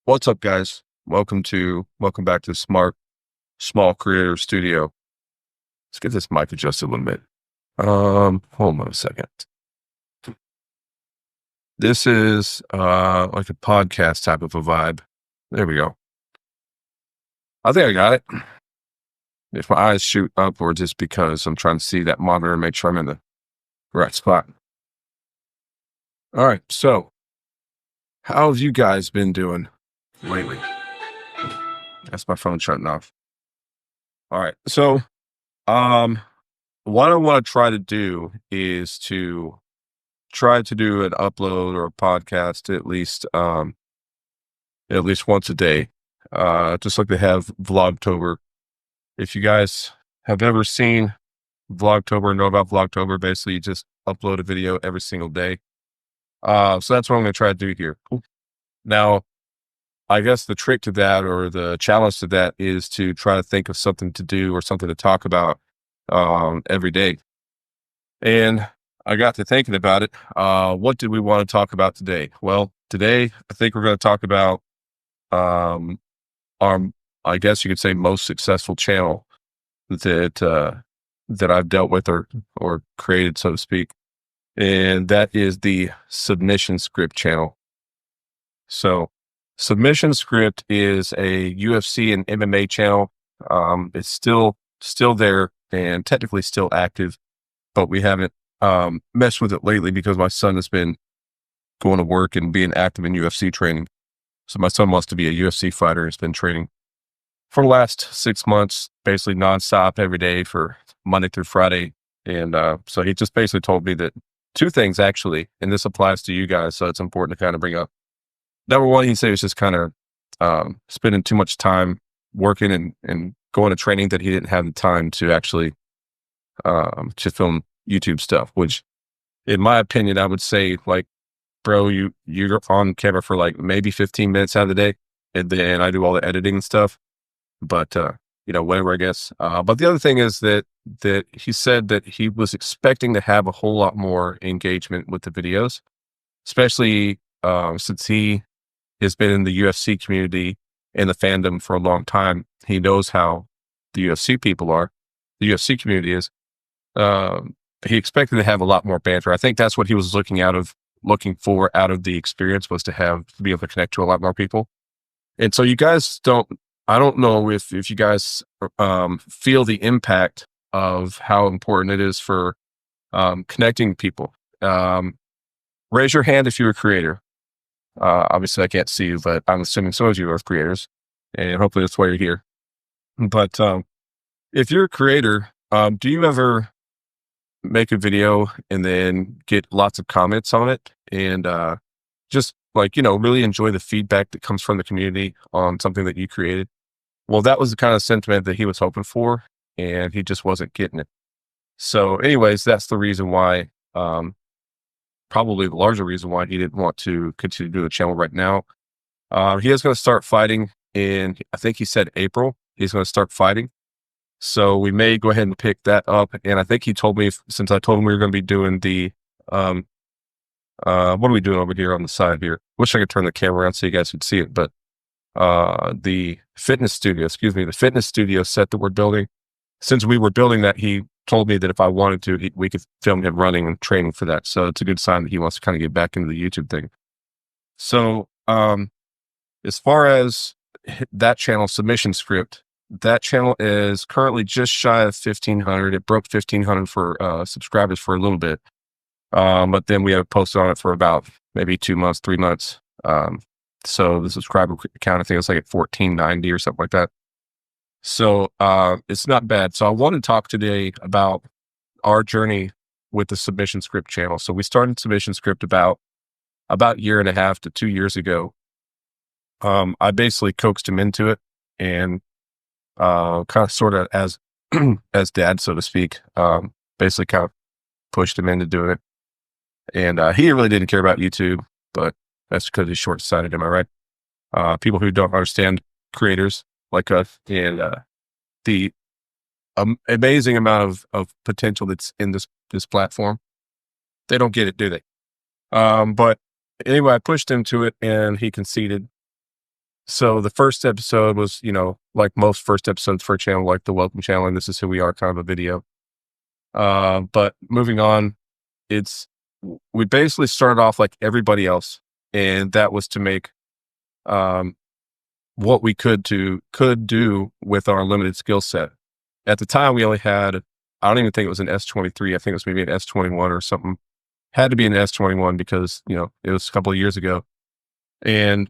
What's up, guys? Welcome back to Small Creator Studio. Let's get this mic adjusted a little bit. Hold on a second. This is like a podcast type of a vibe. There we go. I think I got it. If my eyes shoot upwards, it's because I'm trying to see that monitor and make sure I'm in the right spot. All right. So, how have you guys been doing lately? That's my phone shutting off. All right. So, um, what I want to try to do is to try to do an upload or a podcast at least once a day. Just like they have Vlogtober. If you guys have ever seen Vlogtober and know about Vlogtober, basically you just upload a video every single day. So that's what I'm going to try to do here. Now, I guess the trick to that, or the challenge to that, is to try to think of something to do or something to talk about every day. And I got to thinking about it. What did we want to talk about today? Well, today I think we're going to talk about um, our, I guess you could say, most successful channel that I've dealt with or created, so to speak, and that is the SubmissionScript channel. So, SubmissionScript is a UFC and MMA channel. It's still there and technically still active, but we haven't messed with it lately because my son has been going to work and being active in UFC training. So my son wants to be a UFC fighter. He's been training for the last 6 months, basically nonstop every day for Monday through Friday. And so he just basically told me that two things actually, and this applies to you guys, so it's important to kind of bring up. Number one, he said he was just kind of spending too much time working and going to training that he didn't have the time to actually to film YouTube stuff, which in my opinion, I would say, like, bro, you're on camera for like maybe 15 minutes out of the day, and then I do all the editing and stuff. But whatever, I guess. But the other thing is that he said that he was expecting to have a whole lot more engagement with the videos, especially since he has been in the UFC community and the fandom for a long time. He knows how the UFC people are, the UFC community is. He expected to have a lot more banter. I think that's what he was looking for out of the experience, was to be able to connect to a lot more people. And so I don't know if you guys feel the impact of how important it is for connecting people. Raise your hand if you're a creator. Obviously I can't see you, but I'm assuming some of you are creators, and hopefully that's why you're here. But if you're a creator, do you ever make a video and then get lots of comments on it and just really enjoy the feedback that comes from the community on something that you created? Well, that was the kind of sentiment that he was hoping for, and he just wasn't getting it. So anyways, that's the reason why, probably the larger reason why he didn't want to continue to do the channel right now. He is going to start fighting in, I think he said April, he's going to start fighting. So we may go ahead and pick that up. And I think he told me, since I told him we were going to be doing the, what are we doing over here on the side here? Wish I could turn the camera around so you guys could see it, but the fitness studio set that we're building. Since we were building that, he told me that if I wanted to, we could film him running and training for that. So it's a good sign that he wants to kind of get back into the YouTube thing. So, as far as that channel, SubmissionScript, that channel is currently just shy of 1,500. It broke 1,500 for subscribers for a little bit. But then we haven't posted on it for about maybe 2 months, 3 months. So the subscriber count, I think it's like at 1,490 or something like that. So it's not bad. So I want to talk today about our journey with the SubmissionScript channel. So we started SubmissionScript about a year and a half to 2 years ago. I basically coaxed him into it, and kind of sort of as dad, so to speak, basically kind of pushed him into doing it. And he really didn't care about YouTube, but that's because he's short-sighted. Am I right? People who don't understand creators like us and the amazing amount of potential that's in this platform, they don't get it, do they? But anyway, I pushed him to it, and he conceded. So the first episode was, like most first episodes for a channel, like the welcome channel, and this is who we are kind of a video. But moving on, it's we basically started off like everybody else, and that was to make um, what we could do with our limited skill set. At the time, we only had, I don't even think it was an S23. I think it was maybe an S21 or something. Had to be an S21 because it was a couple of years ago, and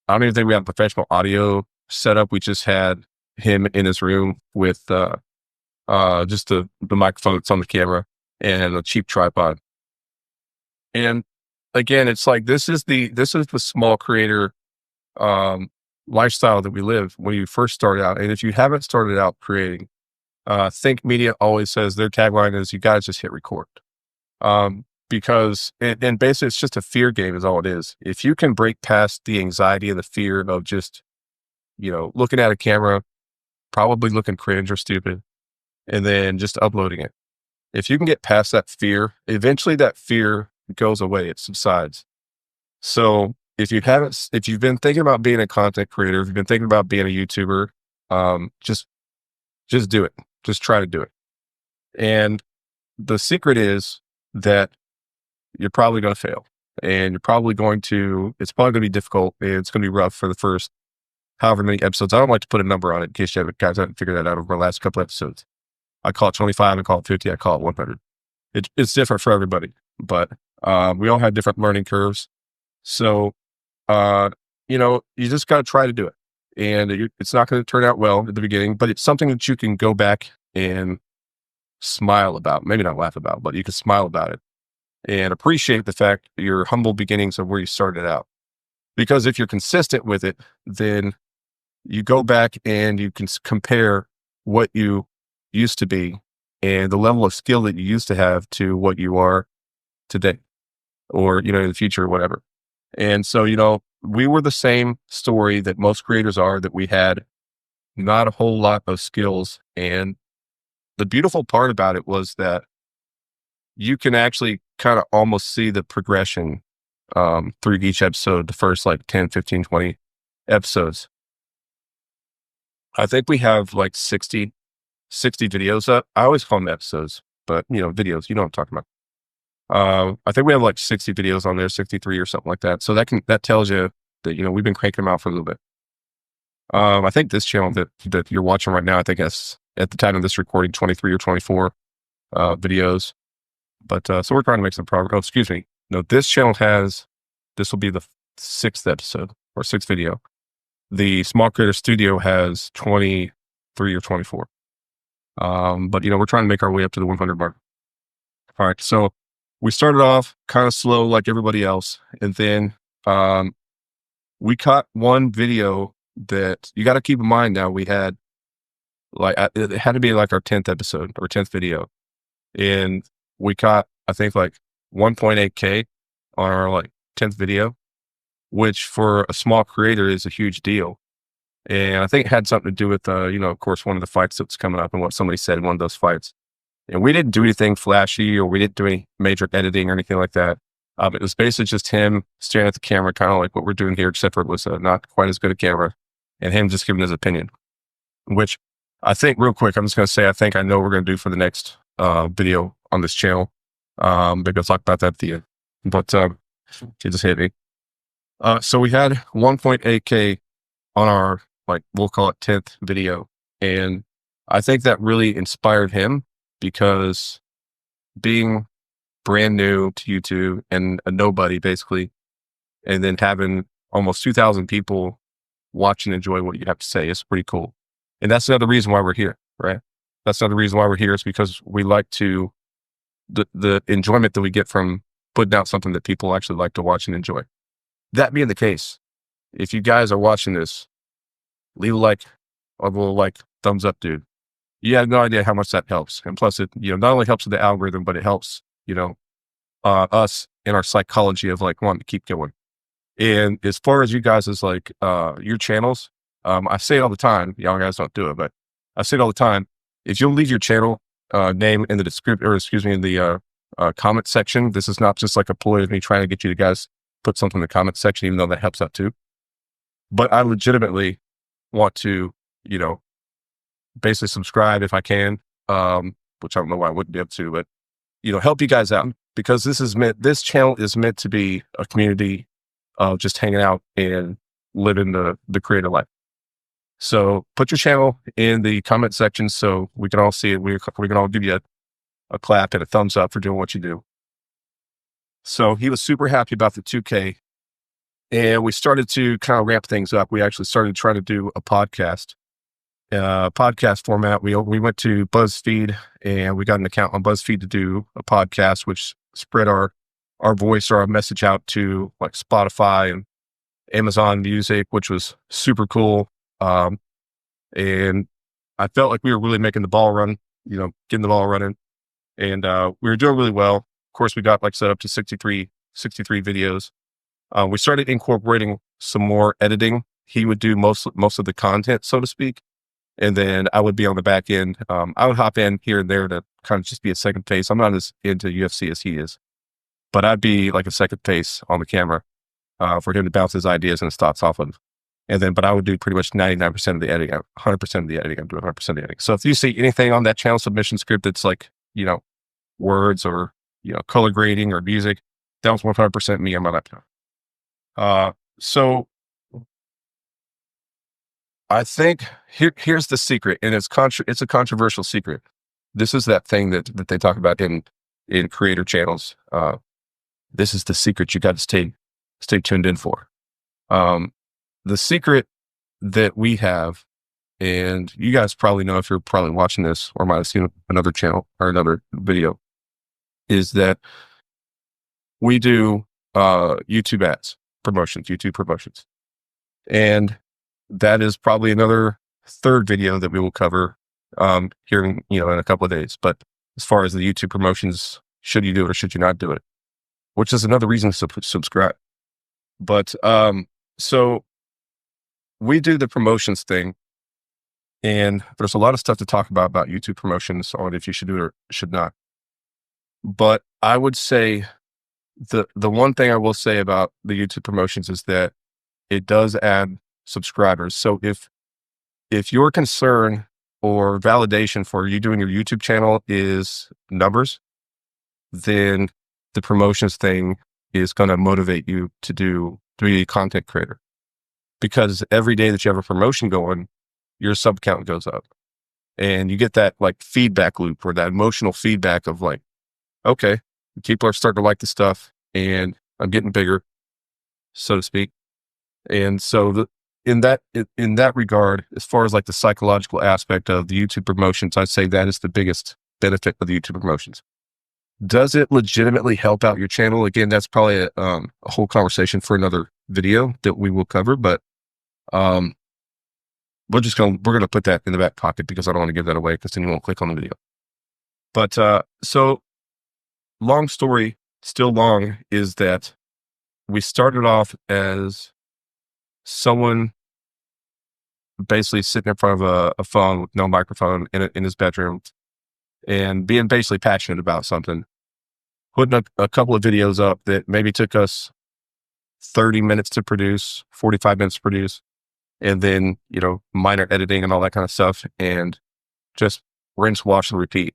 I don't even think we had a professional audio setup. We just had him in his room with just the microphone that's on the camera and a cheap tripod. And again, it's like this is the small creator lifestyle that we live when you first start out. And if you haven't started out creating, Think Media always says their tagline is you guys just hit record. Because and basically it's just a fear game is all it is. If you can break past the anxiety and the fear of just, looking at a camera, probably looking cringe or stupid, and then just uploading it. If you can get past that fear, eventually that fear goes away. It subsides. So if you've been thinking about being a content creator, if you've been thinking about being a YouTuber, just do it. Just try to do it. And the secret is that you're probably going to fail, and it's probably going to be difficult, and it's going to be rough for the first however many episodes. I don't like to put a number on it in case you guys haven't figured that out over the last couple episodes. I call it 25, I call it 50, I call it 100. It's different for everybody, but we all have different learning curves. So, you just got to try to do it. And it's not going to turn out well at the beginning, but it's something that you can go back and smile about. Maybe not laugh about, but you can smile about it and appreciate the fact your humble beginnings of where you started out. Because if you're consistent with it, then you go back and you can compare what you used to be and the level of skill that you used to have to what you are today, or, in the future or whatever. And so, we were the same story that most creators are, that we had not a whole lot of skills. And the beautiful part about it was that you can actually kind of almost see the progression through each episode, the first like 10, 15, 20 episodes. I think we have like 60 videos up. I always call them episodes, but videos, you know what I'm talking about. I think we have like 60 videos on there, 63 or something like that. So that tells you that, we've been cranking them out for a little bit. I think this channel that you're watching right now, I think that's at the time of this recording, 23 or 24 videos. But so we're trying to make some progress. Oh, excuse me. No, this channel this will be the 6th episode or 6th video. The Small Creator Studio has 23 or 24. But we're trying to make our way up to the 100 mark. All right. So we started off kind of slow like everybody else. And then we caught one video that you got to keep in mind. Now we had it had to be like our 10th episode or 10th video. And we caught, I think, like 1.8K on our like 10th video, which for a small creator is a huge deal. And I think it had something to do with, of course, one of the fights that's coming up and what somebody said in one of those fights. And we didn't do anything flashy, or we didn't do any major editing or anything like that. It was basically just him staring at the camera, kind of like what we're doing here, except for it was not quite as good a camera, and him just giving his opinion, which I think real quick, I'm just going to say, I think I know what we're going to do for the next video on this channel. Maybe I'll talk about that at the end, but it just hit me. So we had 1.8K on our, we'll call it 10th video. And I think that really inspired him, because being brand new to YouTube and a nobody basically, and then having almost 2,000 people watch and enjoy what you have to say is pretty cool. And that's another reason why we're here, right? That's another reason why we're here, is because we like to, the enjoyment that we get from putting out something that people actually like to watch and enjoy. That being the case, if you guys are watching this, leave a like, or a little thumbs up, dude. You have no idea how much that helps. And plus it, not only helps with the algorithm, but it helps, us in our psychology of wanting to keep going. And as far as you guys is your channels, I say it all the time, y'all guys don't do it, but I say it all the time. If you'll leave your channel name in the description, or excuse me, in the comment section, this is not just like a ploy of me trying to get you to guys put something in the comment section, even though that helps out too. but I legitimately want to, you know, basically subscribe if I can, which I don't know why I wouldn't be able to, but, you know, help you guys out, because this channel is meant to be a community of just hanging out and living the creator life. So put your channel in the comment section so we can all see it. We can all give you a clap and a thumbs up for doing what you do. So he was super happy about the 2K, and we started to kind of ramp things up. We actually started trying to do a podcast format. We went to BuzzFeed, and we got an account on BuzzFeed to do a podcast, which spread our voice or our message out to like Spotify and Amazon Music, which was super cool. And I felt like we were really making the ball run, you know, getting the ball running, and we were doing really well. Of course, we got like set up to 63 videos. We started incorporating some more editing. He would do most of the content, so to speak. And then I would be on the back end. I would hop in here and there to kind of just be a second face. I'm not as into UFC as he is, but I'd be like a second face on the camera for him to bounce his ideas and his thoughts off of. And then, but I would do pretty much 99% of the editing, 100% of the editing. I'm doing 100% of the editing. So if you see anything on that channel SubmissionScript that's like, you know, words or, you know, color grading or music, that was 100% me on my laptop. So I think here's the secret, and it's a controversial secret. This is that thing that they talk about in creator channels. This is the secret you got to stay tuned in for. The secret that we have, and you guys probably know if you're probably watching this or might have seen another channel or another video, is that we do YouTube ads, YouTube promotions. And that is probably another third video that we will cover here in, you know, in a couple of days. But as far as the YouTube promotions, should you do it or should you not do it? Which is another reason to subscribe. But so we do the promotions thing, and there's a lot of stuff to talk about YouTube promotions on if you should do it or should not. But I would say the one thing I will say about the YouTube promotions is that it does add subscribers. So if your concern or validation for you doing your YouTube channel is numbers, then the promotions thing is going to motivate you to be a content creator. Because every day that you have a promotion going, your sub count goes up, and you get that like feedback loop or that emotional feedback of like, okay, people are starting to like the stuff and I'm getting bigger, so to speak. And so in that regard, as far as like the psychological aspect of the YouTube promotions, I'd say that is the biggest benefit of the YouTube promotions. Does it legitimately help out your channel? Again, that's probably a whole conversation for another video that we will cover, but we're gonna put that in the back pocket because I don't want to give that away because then you won't click on the video. But so long story still long is that we started off as someone basically sitting in front of a phone with no microphone in his bedroom and being basically passionate about something, putting a couple of videos up that maybe took us 30 minutes to produce, 45 minutes to produce, and then, you know, minor editing and all that kind of stuff, and just rinse, wash, and repeat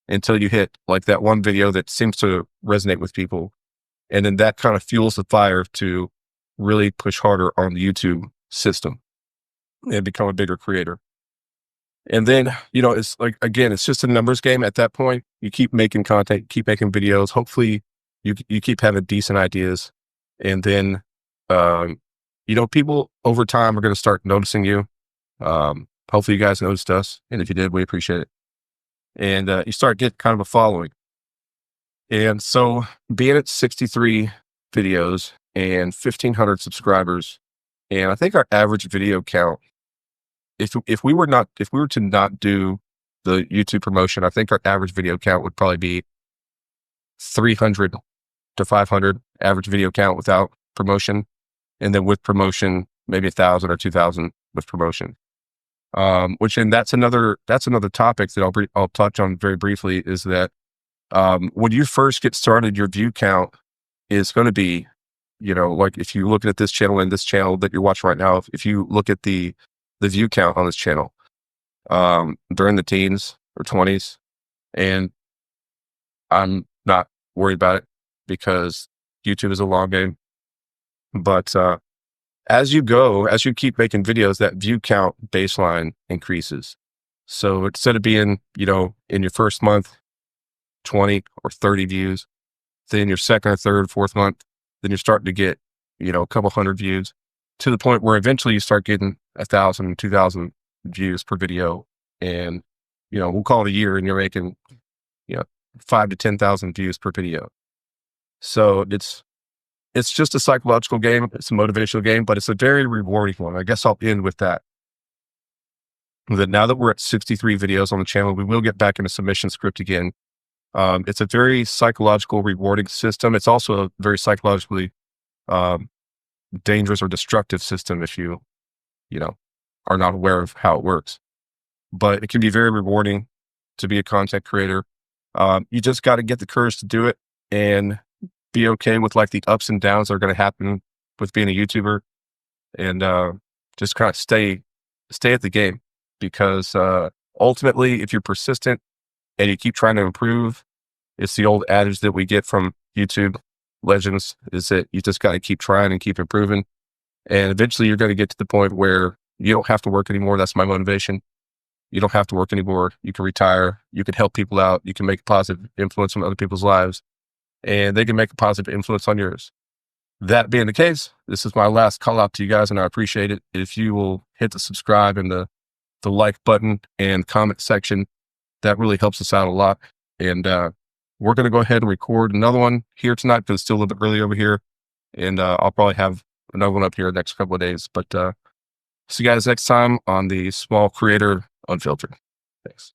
until you hit like that one video that seems to resonate with people. And then that kind of fuels the fire to really push harder on the YouTube system and become a bigger creator. And then, you know, it's like, again, it's just a numbers game at that point. You keep making content, keep making videos. Hopefully you keep having decent ideas. And then, you know, people over time are going to start noticing you. Hopefully you guys noticed us. And if you did, we appreciate it. And you start getting kind of a following. And so being at 63 videos and 1,500 subscribers, and I think our average video count, if we were to not do the YouTube promotion, I think our average video count would probably be 300 to 500 average video count without promotion. And then with promotion, maybe 1,000 or 2,000 with promotion. And that's another topic that I'll touch on very briefly, is that when you first get started, your view count is going to be, like if you look at this channel and this channel that you're watching right now, if you look at the view count on this channel, they're in the teens or 20s, and I'm not worried about it because YouTube is a long game. But as you keep making videos, that view count baseline increases. So instead of being, in your first month, 20 or 30 views, then your second or third, fourth month, then you're starting to get, a couple hundred views, to the point where eventually you start getting 1,000, 2,000 views per video. And, we'll call it a year and you're making, 5 to 10,000 views per video. So it's just a psychological game. It's a motivational game, but it's a very rewarding one. I guess I'll end with that. That now that we're at 63 videos on the channel, we will get back into submission script again. It's a very psychological rewarding system. It's also a very psychologically dangerous or destructive system if you are not aware of how it works. But it can be very rewarding to be a content creator. You just got to get the courage to do it and be okay with like the ups and downs that are going to happen with being a YouTuber, and just kind of stay at the game, because ultimately, if you're persistent and you keep trying to improve, it's the old adage that we get from YouTube legends, is that you just got to keep trying and keep improving. And eventually you're going to get to the point where you don't have to work anymore. That's my motivation. You don't have to work anymore. You can retire. You can help people out. You can make a positive influence on other people's lives, and they can make a positive influence on yours. That being the case, this is my last call out to you guys, and I appreciate it if you will hit the subscribe and the like button and comment section. That really helps us out a lot. And we're going to go ahead and record another one here tonight, because it's still a little bit early over here. And I'll probably have another one up here the next couple of days. But see you guys next time on the Small Creator Unfiltered. Thanks.